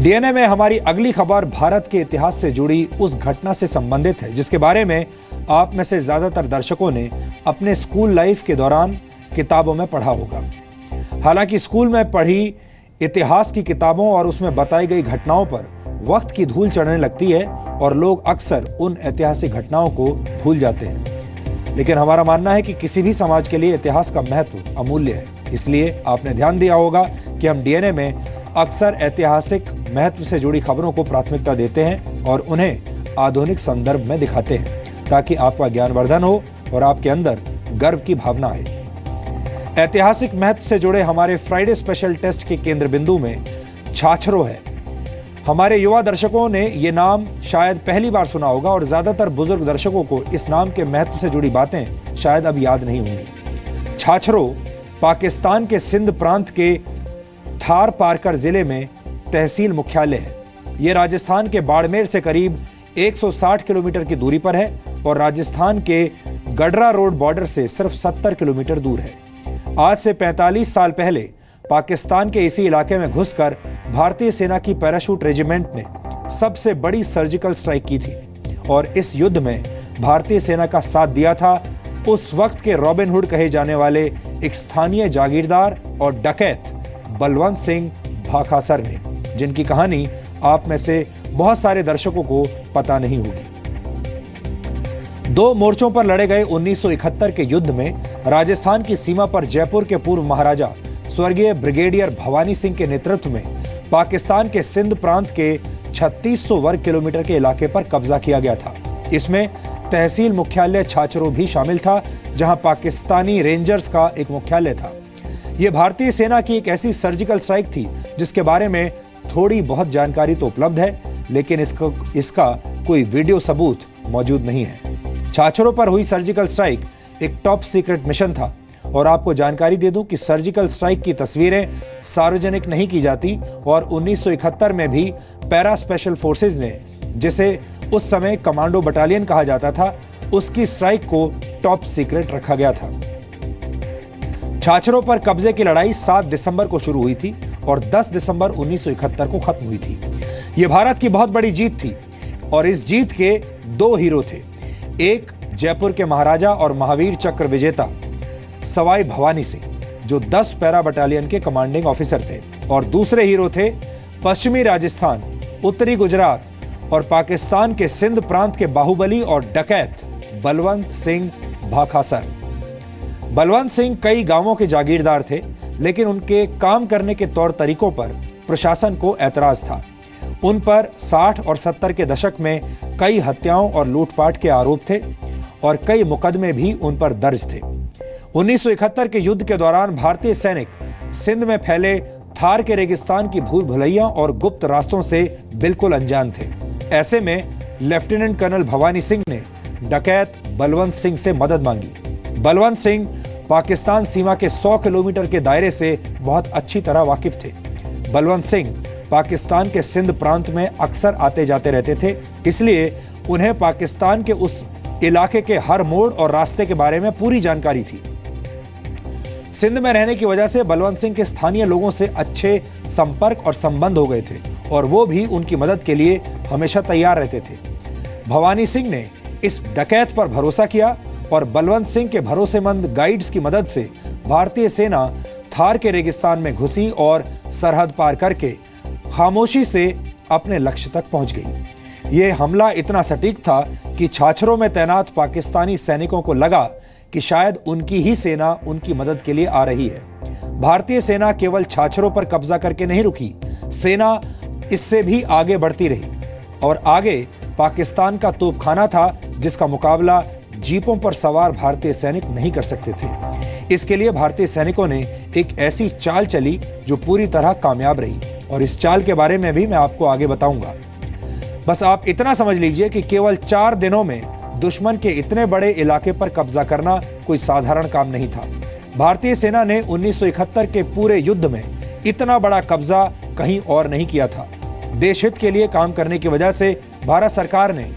DNA में हमारी अगली खबर भारत के इतिहास से जुड़ी उस घटना से संबंधित है जिसके बारे में आप में से ज्यादातर दर्शकों ने अपने स्कूल लाइफ के दौरान किताबों में पढ़ा होगा। हालांकि स्कूल में पढ़ी इतिहास की किताबों और उसमें बताई गई घटनाओं पर वक्त की धूल चढ़ने लगती है और लोग अक्सर उन ऐतिहासिक घटनाओं को भूल जाते हैं। लेकिन हमारा मानना है कि किसी भी समाज के लिए इतिहास का महत्व अमूल्य है। इसलिए आपने ध्यान दिया होगा कि हम डीएनए में अक्सर ऐतिहासिक महत्व से जुड़ी खबरों को प्राथमिकता देते हैं और उन्हें आधुनिक संदर्भ में दिखाते हैं ताकि आपका ज्ञानवर्धन हो और आपके अंदर गर्व की भावना आए। ऐतिहासिक महत्व से जुड़े हमारे फ्राइडे स्पेशल टेस्ट के केंद्र बिंदु में छाछरो है। हमारे युवा दर्शकों ने ये नाम शायद पहली बार सुना होगा और ज्यादातर बुजुर्ग दर्शकों को इस नाम के महत्व से जुड़ी बातें शायद अब याद नहीं होंगी। छाछरो पाकिस्तान के सिंध प्रांत के थार पारकर जिले में तहसील मुख्यालय है। यह राजस्थान के बाड़मेर से करीब 160 किलोमीटर की दूरी पर है और राजस्थान के गडरा रोड बॉर्डर से सिर्फ 70 किलोमीटर दूर है। आज से 45 साल पहले पाकिस्तान के इसी इलाके में घुसकर भारतीय सेना की पैराशूट रेजिमेंट ने सबसे बड़ी सर्जिकल स्ट्राइक की थी और इस युद्ध में भारतीय सेना का साथ दिया था उस वक्त के रॉबिन हुड कहे जाने वाले एक स्थानीय जागीरदार और डकैत बलवंत सिंह भाखासर ने, जिनकी कहानी आप में से बहुत सारे दर्शकों को पता नहीं होगी। दो मोर्चों पर लड़े गए 1971 के युद्ध में राजस्थान की सीमा पर जयपुर के पूर्व महाराजा स्वर्गीय ब्रिगेडियर भवानी सिंह के नेतृत्व में पाकिस्तान के सिंध प्रांत के 3600 वर्ग किलोमीटर के इलाके पर कब्जा किया गया था। इसमें तहसील मुख्यालय छाछरो भी शामिल था, जहां पाकिस्तानी रेंजर्स का एक मुख्यालय था। यह भारतीय सेना की एक ऐसी सर्जिकल स्ट्राइक थी जिसके बारे में थोड़ी बहुत जानकारी तो उपलब्ध है, लेकिन इसका कोई वीडियो सबूत मौजूद नहीं है। छाछरो पर हुई सर्जिकल स्ट्राइक एक टॉप सीक्रेट मिशन था और आपको जानकारी दे दूं कि सर्जिकल स्ट्राइक की तस्वीरें सार्वजनिक नहीं की जाती और 1971 में भी पैरा स्पेशल फोर्सेज ने, जिसे उस समय कमांडो बटालियन कहा जाता था, उसकी स्ट्राइक को टॉप सीक्रेट रखा गया था। छाछरो पर कब्जे की लड़ाई 7 दिसंबर को शुरू हुई थी और 10 दिसंबर 1971 को खत्म हुई थी। यह भारत की बहुत बड़ी जीत थी और इस जीत के दो हीरो थे। एक जयपुर के महाराजा और महावीर चक्र विजेता सवाई भवानी सिंह, जो 10 पैरा बटालियन के कमांडिंग ऑफिसर थे, और दूसरे हीरो थे पश्चिमी राजस्थान, उत्तरी गुजरात और पाकिस्तान के सिंध प्रांत के बाहुबली और डकैत बलवंत सिंह भाखासर। बलवंत सिंह कई गांवों के जागीरदार थे, लेकिन उनके काम करने के तौर तरीकों पर प्रशासन को ऐतराज था। उन पर 60 और 70 के दशक में कई हत्याओं और लूटपाट के आरोप थे और कई मुकदमे भी उन पर दर्ज थे। 1971 के युद्ध के दौरान भारतीय सैनिक सिंध में फैले थार के रेगिस्तान की भूल भुलैया और गुप्त रास्तों से बिल्कुल अनजान थे। ऐसे में लेफ्टिनेंट कर्नल भवानी सिंह ने डकैत बलवंत सिंह से मदद मांगी। बलवंत सिंह पाकिस्तान सीमा के 100 किलोमीटर के दायरे से बहुत अच्छी तरह वाकिफ थे। बलवंत सिंह पाकिस्तान के सिंध प्रांत में अक्सर आते जाते रहते थे, इसलिए उन्हें पाकिस्तान के उस इलाके के हर मोड़ और रास्ते के बारे में पूरी जानकारी थी। सिंध में रहने की वजह से बलवंत सिंह के स्थानीय लोगों से अच्छे संपर्क और संबंध हो गए थे और वो भी उनकी मदद के लिए हमेशा तैयार रहते थे। भवानी सिंह ने इस डकैत पर भरोसा किया और बलवंत सिंह के भरोसेमंद गाइड्स की मदद से भारतीय सेना थार के रेगिस्तान में घुसी और सरहद पार करके खामोशी से अपने लक्ष्य तक पहुंच गई। यह हमला इतना सटीक था कि छाछरों में तैनात पाकिस्तानी सैनिकों को लगा कि शायद उनकी ही सेना उनकी मदद के लिए आ रही है। भारतीय सेना केवल छाछरों पर कब्जा करके नहीं रुकी, सेना इससे भी आगे बढ़ती रही और आगे पाकिस्तान का तोपखाना था जिसका मुकाबला जीपों पर सवार भारतीय सैनिक नहीं कर सकते थे। इसके लिए भारतीय सैनिकों ने एक ऐसी चाल चली जो पूरी तरह कामयाब रही और इस चाल के बारे में भी मैं आपको आगे बताऊंगा। बस आप इतना समझ लीजिए कि केवल 4 दिनों में दुश्मन के इतने बड़े इलाके पर कब्जा करना कोई साधारण काम नहीं था। भारतीय सेना ने 1971 के पूरे युद्ध में इतना बड़ा कब्जा कहीं और नहीं किया था। देशहित के लिए काम करने की वजह से भारत सरकार ने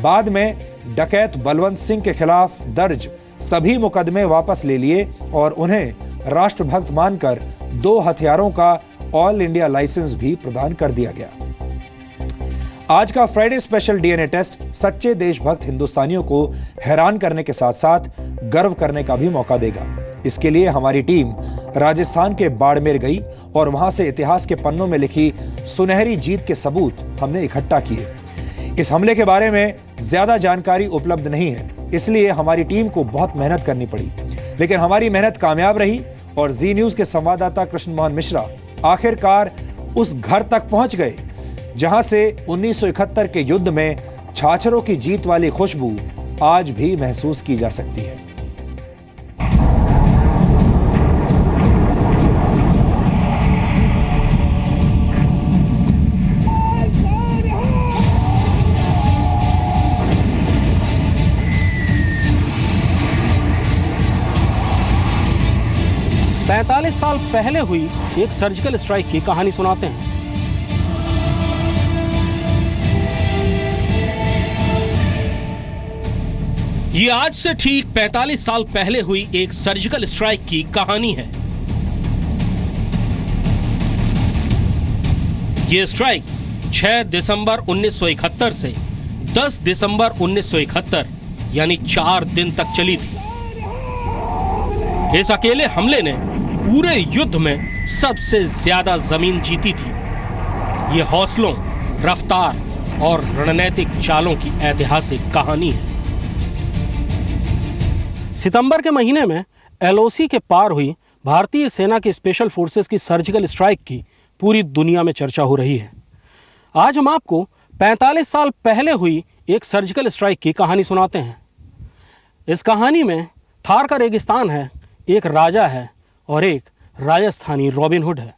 बाद में डकैत बलवंत सिंह के खिलाफ दर्ज सभी मुकदमे वापस ले लिए और उन्हें राष्ट्रभक्त मानकर 2 हथियारों का ऑल इंडिया लाइसेंस भी प्रदान कर दिया गया। आज का फ्राइडे स्पेशल डीएनए टेस्ट सच्चे देशभक्त हिंदुस्तानियों को हैरान करने के साथ साथ गर्व करने का भी मौका देगा। इसके लिए हमारी टीम राजस्थान के बाड़मेर गई और वहां से इतिहास के पन्नों में लिखी सुनहरी जीत के सबूत हमने इकट्ठा किए। इस हमले के बारे में ज्यादा जानकारी उपलब्ध नहीं है, इसलिए हमारी टीम को बहुत मेहनत करनी पड़ी, लेकिन हमारी मेहनत कामयाब रही और जी न्यूज के संवाददाता कृष्ण मोहन मिश्रा आखिरकार उस घर तक पहुंच गए जहां से 1971 के युद्ध में छाछरों की जीत वाली खुशबू आज भी महसूस की जा सकती है। पैंतालीस साल पहले हुई एक सर्जिकल स्ट्राइक की कहानी सुनाते हैं। ये आज से ठीक 45 साल पहले हुई एक सर्जिकल स्ट्राइक की कहानी है। ये स्ट्राइक 6 दिसंबर 1971 से 10 दिसंबर 1971 यानी 4 दिन तक चली थी। इस अकेले हमले ने पूरे युद्ध में सबसे ज्यादा जमीन जीती थी। ये हौसलों, रफ्तार और रणनीतिक चालों की ऐतिहासिक कहानी है। सितंबर के महीने में एलओसी के पार हुई भारतीय सेना की स्पेशल फोर्सेस की सर्जिकल स्ट्राइक की पूरी दुनिया में चर्चा हो रही है। आज हम आपको 45 साल पहले हुई एक सर्जिकल स्ट्राइक की कहानी सुनाते हैं। इस कहानी में थार का रेगिस्तान है, एक राजा है और एक राजस्थानी रॉबिन हुड है।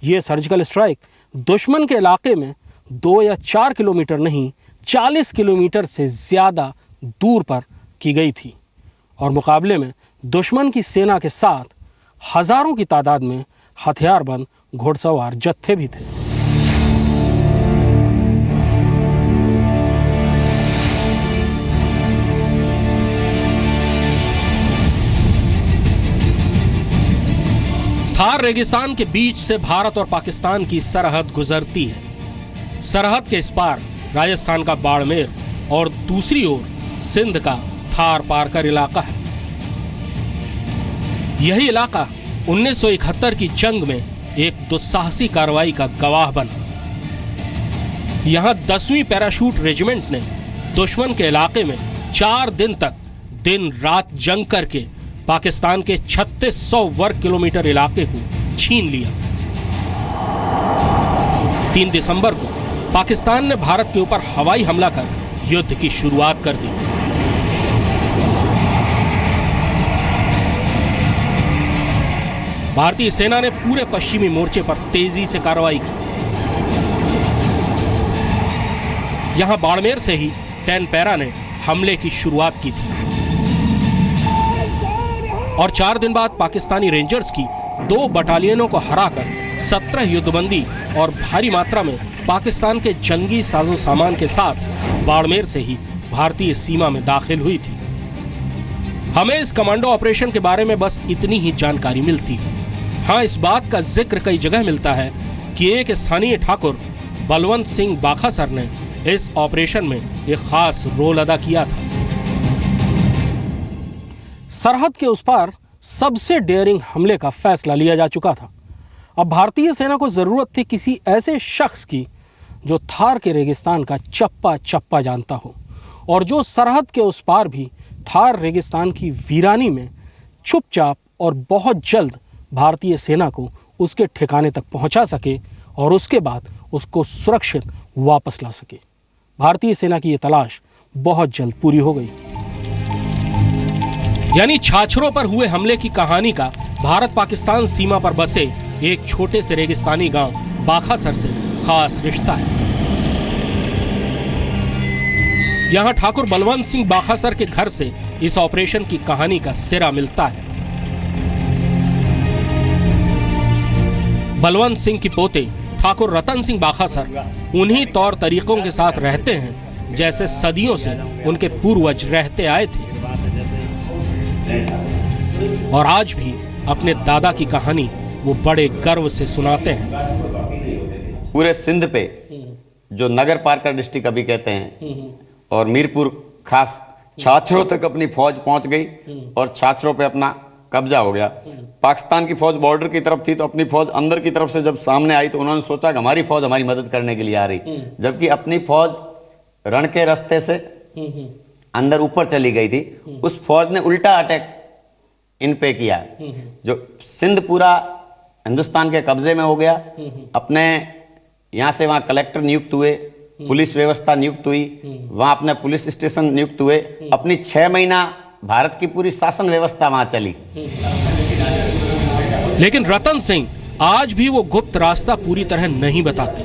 ये सर्जिकल स्ट्राइक दुश्मन के इलाके में 2 या 4 किलोमीटर नहीं 40 किलोमीटर से ज़्यादा दूर पर की गई थी और मुकाबले में दुश्मन की सेना के साथ हजारों की तादाद में हथियारबंद घुड़सवार जत्थे भी थे। थार रेगिस्तान के बीच से भारत और पाकिस्तान की सरहद गुजरती है। सरहद के इस पार राजस्थान का बाड़मेर और दूसरी ओर सिंध का थार पारकर इलाका है। यही इलाका 1971 की जंग में एक दुस्साहसी कार्रवाई का गवाह बना। यहां 10वीं पैराशूट रेजिमेंट ने दुश्मन के इलाके में 4 दिन तक दिन रात जंग करके पाकिस्तान के 3600 वर्ग किलोमीटर इलाके को छीन लिया। 3 दिसंबर को पाकिस्तान ने भारत के ऊपर हवाई हमला कर युद्ध की शुरुआत कर दी। भारतीय सेना ने पूरे पश्चिमी मोर्चे पर तेजी से कार्रवाई की। यहां बाड़मेर से ही 10 पैरा ने हमले की शुरुआत की थी और 4 दिन बाद पाकिस्तानी रेंजर्स की 2 बटालियनों को हराकर 17 युद्धबंदी और भारी मात्रा में पाकिस्तान के जंगी साजो सामान के साथ बाड़मेर से ही भारतीय सीमा में दाखिल हुई थी। हमें इस कमांडो ऑपरेशन के बारे में बस इतनी ही जानकारी मिलती है। हाँ, इस बात का जिक्र कई जगह मिलता है कि एक स्थानीय ठाकुर बलवंत सिंह बाखासर ने इस ऑपरेशन में एक खास रोल अदा किया था। सरहद के उस पार सबसे डेयरिंग हमले का फैसला लिया जा चुका था। अब भारतीय सेना को जरूरत थी किसी ऐसे शख्स की जो थार के रेगिस्तान का चप्पा चप्पा जानता हो और जो सरहद के उस पार भी थार रेगिस्तान की वीरानी में चुपचाप और बहुत जल्द भारतीय सेना को उसके ठिकाने तक पहुंचा सके और उसके बाद उसको सुरक्षित वापस ला सके। भारतीय सेना की यह तलाश बहुत जल्द पूरी हो गई। यानी छाछरों पर हुए हमले की कहानी का भारत पाकिस्तान सीमा पर बसे एक छोटे से रेगिस्तानी गांव बाखासर से खास रिश्ता है। यहां ठाकुर बलवंत सिंह बाखासर के घर से इस ऑपरेशन की कहानी का सिरा मिलता है। बलवंत सिंह की पोते ठाकुर रतन सिंह बाखासर उन्हीं तौर तरीकों के साथ रहते हैं जैसे सदियों से उनके पूर्वज रहते आए थे और आज भी अपने दादा की कहानी वो बड़े गर्व से सुनाते हैं। पूरे सिंध पे जो नगर पार्कर डिस्ट्रिक्ट अभी कहते हैं, और मीरपुर खास छाछरों तक अपनी फौज पहुंच गई और छाछरों पे अपना कब्जा हो गया। पाकिस्तान की फौज बॉर्डर की तरफ थी, तो अपनी फौज अंदर की तरफ से जब सामने आई तो उन्होंने सोचा कि हमारी फौज हमारी मदद करने के लिए आ रही, जबकि अपनी फौज रण के रास्ते से अंदर ऊपर चली गई थी। उस फौज ने उल्टा अटैक इन पे किया, जो सिंध पूरा हिंदुस्तान के कब्जे में हो गया। अपने यहाँ से वहाँ कलेक्टर नियुक्त हुए, पुलिस व्यवस्था नियुक्त हुई, वहाँ अपने पुलिस स्टेशन नियुक्त हुए। अपनी 6 महीना भारत की पूरी शासन व्यवस्था वहाँ चली। लेकिन रतन सिंह आज भी वो गुप्त रास्ता पूरी तरह नहीं बताते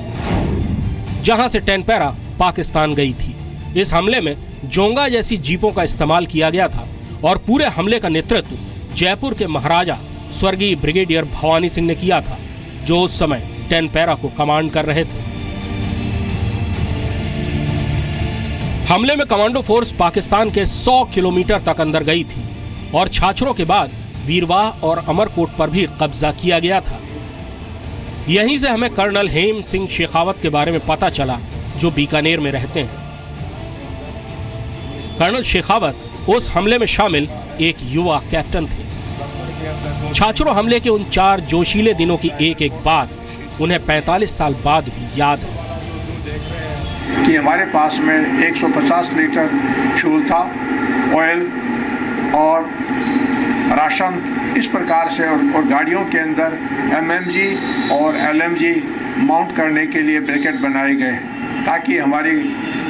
जहां से टेनपेरा पाकिस्तान गई थी। इस हमले में जोंगा जैसी जीपों का इस्तेमाल किया गया था और पूरे हमले का नेतृत्व जयपुर के महाराजा स्वर्गीय ब्रिगेडियर भवानी सिंह ने किया था, जो उस समय टेनपेरा को कमांड कर रहे थे। हमले में कमांडो फोर्स पाकिस्तान के 100 किलोमीटर तक अंदर गई थी और छाछरों के बाद वीरवाह और अमरकोट पर भी कब्जा किया गया था। यहीं से हमें कर्नल हेम सिंह शेखावत के बारे में पता चला, जो बीकानेर में रहते हैं। कर्नल शेखावत उस हमले में शामिल एक युवा कैप्टन थे। छाछरों हमले के उन 4 जोशीले दिनों की एक एक बात उन्हें 45 साल बाद भी याद है कि हमारे पास में 150 लीटर फ्यूल था, ऑयल और राशन इस प्रकार से, और गाड़ियों के अंदर एमएमजी और एलएमजी माउंट करने के लिए ब्रैकेट बनाए गए ताकि हमारी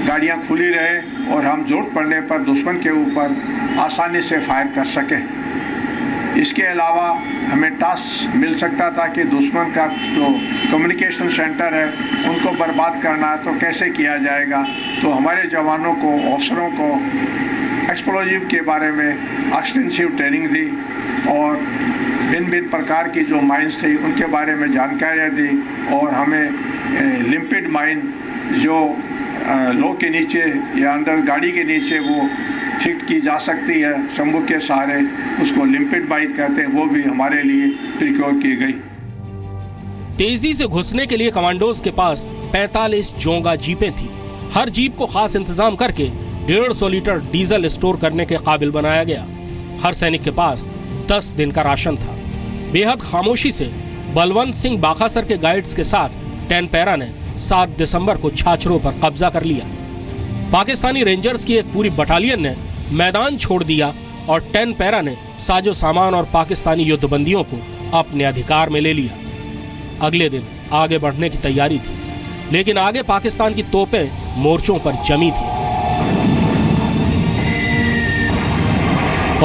गाड़ियां खुली रहे और हम जरूरत पड़ने पर दुश्मन के ऊपर आसानी से फायर कर सकें। इसके अलावा हमें टास्क मिल सकता था कि दुश्मन का जो कम्युनिकेशन सेंटर है उनको बर्बाद करना है तो कैसे किया जाएगा। तो हमारे जवानों को, अफसरों को एक्सप्लोजिव के बारे में एक्सटेंसिव ट्रेनिंग दी और भिन्न भिन्न प्रकार की जो माइंस थी उनके बारे में जानकारियाँ दी, और हमें लिम्पिड माइन जो लो के नीचे या अंडर गाड़ी के नीचे वो फिट की जा सकती है शंभू के सहारे, उसको लिम्पिड माइन कहते हैं, वो भी हमारे लिए प्रिक्योर की गई। तेजी से घुसने के लिए कमांडोज के पास 45 जोंगा जीपें थी। हर जीप को खास इंतजाम करके 150 लीटर डीजल स्टोर करने के काबिल बनाया गया। हर सैनिक के पास 10 दिन का राशन था। बेहद खामोशी से बलवंत सिंह बाखासर के गाइड्स के साथ टेनपेरा ने 7 दिसंबर को छाछरों पर कब्जा कर लिया। पाकिस्तानी रेंजर्स की एक पूरी बटालियन ने मैदान छोड़ दिया और टेनपेरा ने साजो सामान और पाकिस्तानी युद्धबंदियों को अपने अधिकार में ले लिया। अगले दिन आगे बढ़ने की तैयारी थी, लेकिन आगे पाकिस्तान की तोपें मोर्चों पर जमी थी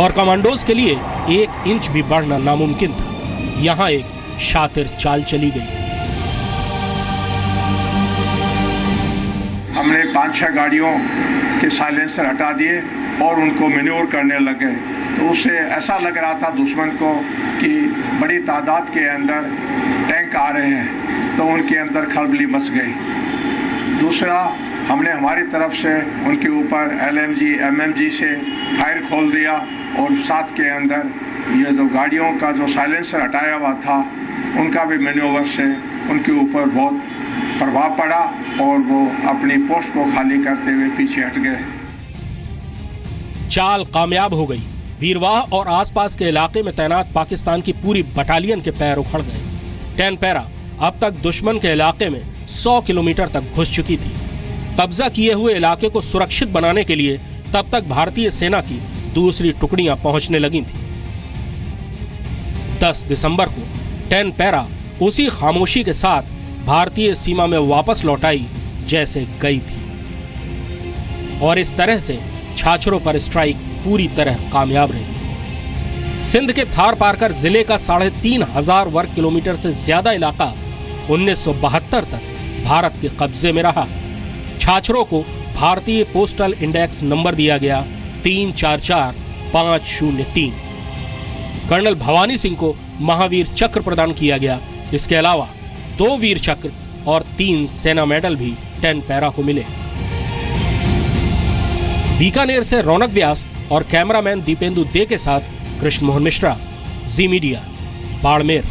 और कमांडोज के लिए 1 इंच भी बढ़ना नामुमकिन था। यहां एक शातिर चाल चली गई। हमने 5-6 गाड़ियों के साइलेंसर हटा दिए और उनको मैन्योर करने लगे, तो उससे ऐसा लग रहा था दुश्मन को कि बड़ी तादाद के अंदर टैंक आ रहे हैं, तो उनके अंदर खलबली मच गई। दूसरा, हमने हमारी तरफ से उनके ऊपर एलएमजी एमएमजी से फायर खोल दिया और साथ के अंदर ये जो गाड़ियों का जो साइलेंसर हटाया हुआ था उनका भी मैन्योवर से उनके ऊपर बहुत प्रभाव पड़ा और वो अपनी पोस्ट को खाली करते हुए पीछे हट गए। चाल कामयाब हो गई। वीरवाह और आसपास के इलाके में तैनात पाकिस्तान की पूरी बटालियन के पैर उखड़ गए। टेनपेरा अब तक दुश्मन के इलाके में 100 किलोमीटर तक घुस चुकी थी। कब्जा किए हुए इलाके को सुरक्षित बनाने के लिए तब तक भारतीय सेना की दूसरी टुकड़ियां पहुंचने लगी थी। 10 दिसंबर को टेनपेरा उसी खामोशी के साथ भारतीय सीमा में वापस लौट आई जैसे गई थी, और इस तरह से छाछरों पर स्ट्राइक पूरी तरह कामयाब रही। सिंध के थार पारकर जिले का 3500 वर्ग किलोमीटर से ज्यादा इलाका 1972 तक भारत के कब्जे में रहा। छाछरों को भारतीय पोस्टल इंडेक्स नंबर दिया गया 344503। कर्नल भवानी सिंह को महावीर चक्र प्रदान किया गया। इसके अलावा 2 वीर चक्र और 3 सेना मेडल भी टेनपेरा को मिले। बीकानेर से रौनक व्यास और कैमरामैन दीपेंदु दे के साथ कृष्ण मोहन मिश्रा, जी मीडिया, बाड़मेर।